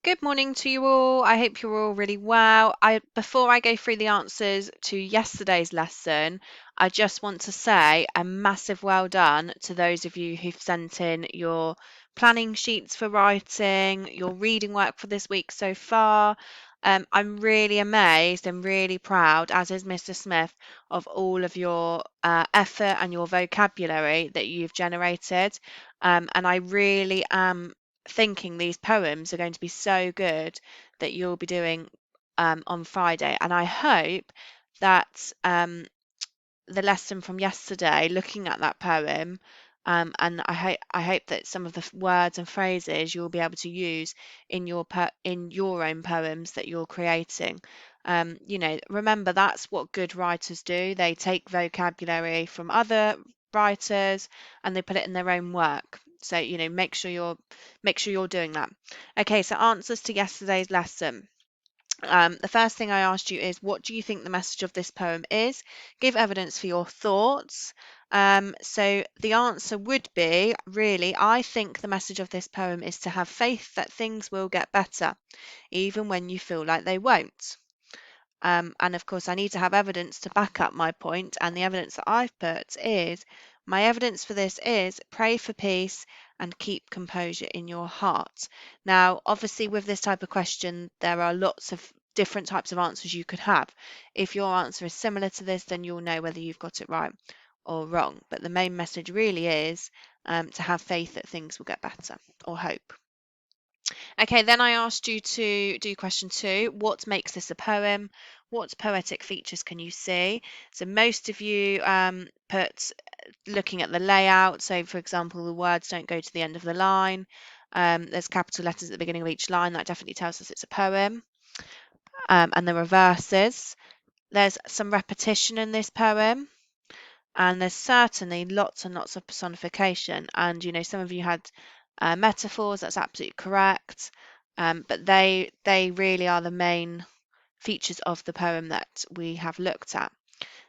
Good morning to you all. I hope you're all really well. Before I go through the answers to yesterday's lesson, I just want to say a massive well done to those of you who've sent in your planning sheets for writing, your reading work for this week so far. I'm really amazed and really proud, as is Mr. Smith, of all of your effort and your vocabulary that you've generated. And I really am thinking these poems are going to be so good that you'll be doing on Friday. And I hope that the lesson from yesterday, looking at that poem, and I hope that some of the words and phrases you'll be able to use in your own poems that you're creating. Remember that's what good writers do. They take vocabulary from other writers and they put it in their own work. So, make sure you're doing that. Okay, so answers to yesterday's lesson. The first thing I asked you is, what do you think the message of this poem is? Give evidence for your thoughts. So the answer would be, really, I think the message of this poem is to have faith that things will get better, even when you feel like they won't. And of course, I need to have evidence to back up my point, and the evidence that I've put is my evidence for this is pray for peace and keep composure in your heart. Now, obviously, with this type of question, there are lots of different types of answers you could have. If your answer is similar to this, then you'll know whether you've got it right or wrong. But the main message really is to have faith that things will get better, or hope. Okay, then I asked you to do question 2. What makes this a poem? What poetic features can you see? So most of you put looking at the layout. So for example, the words don't go to the end of the line. There's capital letters at the beginning of each line. That definitely tells us it's a poem. And there are verses. There's some repetition in this poem. And there's certainly lots and lots of personification. And, some of you had metaphors, that's absolutely correct. But they really are the main features of the poem that we have looked at.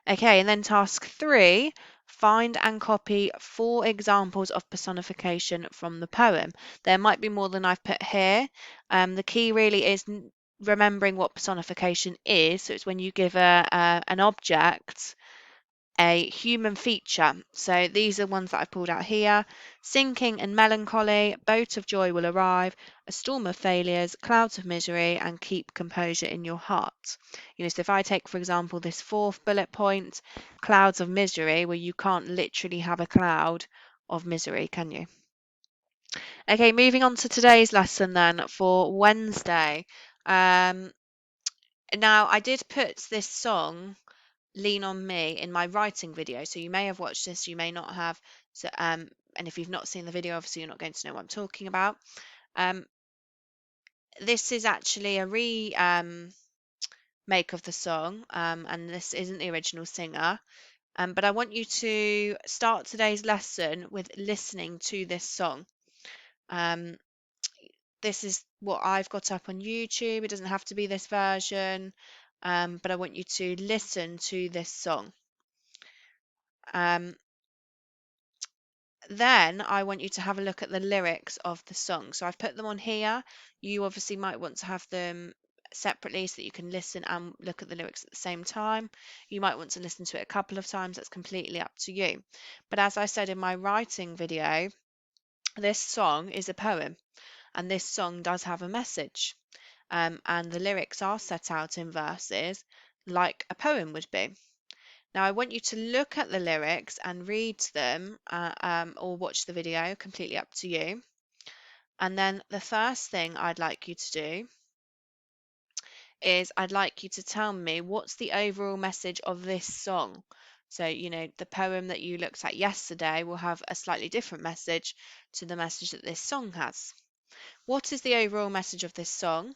Okay, and then task 3, find and copy 4 examples of personification from the poem. There might be more than I've put here. The key really is remembering what personification is. So it's when you give an object a human feature. So these are ones that I've pulled out here. Sinking and melancholy, boat of joy will arrive, a storm of failures, clouds of misery, and keep composure in your heart. So if I take, for example, this 4th bullet point, clouds of misery, well, you can't literally have a cloud of misery, can you? Okay, moving on to today's lesson then for Wednesday. Now, I did put this song Lean on Me in my writing video. So you may have watched this, you may not have. So, and if you've not seen the video, obviously you're not going to know what I'm talking about. This is actually a make of the song, and this isn't the original singer. But I want you to start today's lesson with listening to this song. This is what I've got up on YouTube. It doesn't have to be this version, but I want you to listen to this song. Then I want you to have a look at the lyrics of the song. So I've put them on here. You obviously might want to have them separately so that you can listen and look at the lyrics at the same time. You might want to listen to it a couple of times. That's completely up to you. But as I said in my writing video, this song is a poem and this song does have a message. And the lyrics are set out in verses like a poem would be. Now, I want you to look at the lyrics and read them or watch the video, completely up to you. And then the first thing I'd like you to do is I'd like you to tell me what's the overall message of this song. So, the poem that you looked at yesterday will have a slightly different message to the message that this song has. What is the overall message of this song?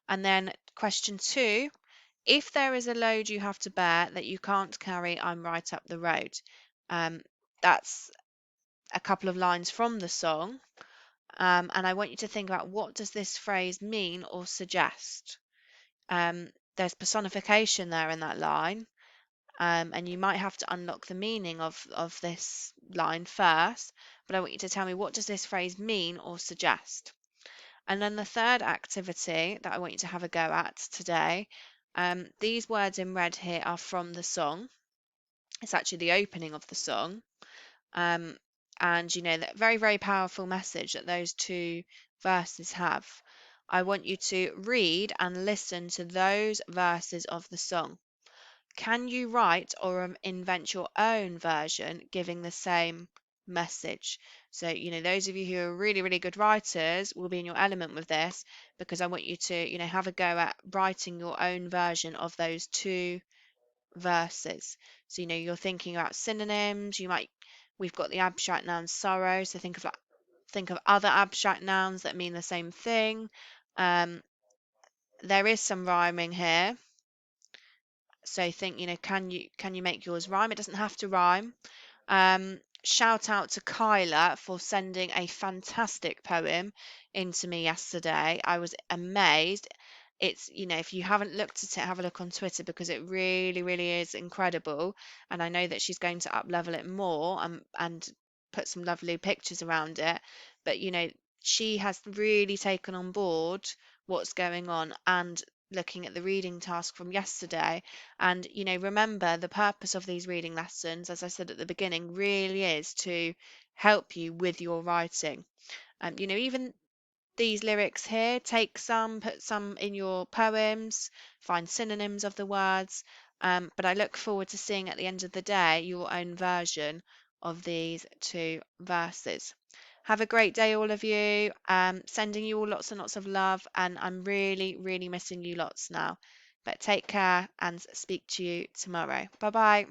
And then question 2, if there is a load you have to bear that you can't carry, I'm right up the road. That's a couple of lines from the song. And I want you to think about, what does this phrase mean or suggest? There's personification there in that line. And you might have to unlock the meaning of this line first. But I want you to tell me, what does this phrase mean or suggest? And then the third activity that I want you to have a go at today, these words in red here are from the song. It's actually the opening of the song. Um, and that very, very powerful message that those two verses have. I want you to read and listen to those verses of the song. Can you write or invent your own version giving the same message? So, those of you who are really, really good writers will be in your element with this, because I want you to, have a go at writing your own version of those two verses. So, you're thinking about synonyms. We've got the abstract noun sorrow. So think of other abstract nouns that mean the same thing. Um, there is some rhyming here. So think, can you make yours rhyme? It doesn't have to rhyme. Shout out to Kyla for sending a fantastic poem into me yesterday. I was amazed. It's, if you haven't looked at it, have a look on Twitter, because it really, really is incredible. And I know that she's going to up level it more, and put some lovely pictures around it. But, she has really taken on board what's going on, and looking at the reading task from yesterday. And, remember, the purpose of these reading lessons, as I said at the beginning, really is to help you with your writing. Even these lyrics here, take some, put some in your poems, find synonyms of the words. But I look forward to seeing at the end of the day your own version of these two verses. Have a great day, all of you. Sending you all lots and lots of love, and I'm really, really missing you lots now. But take care and speak to you tomorrow. Bye bye.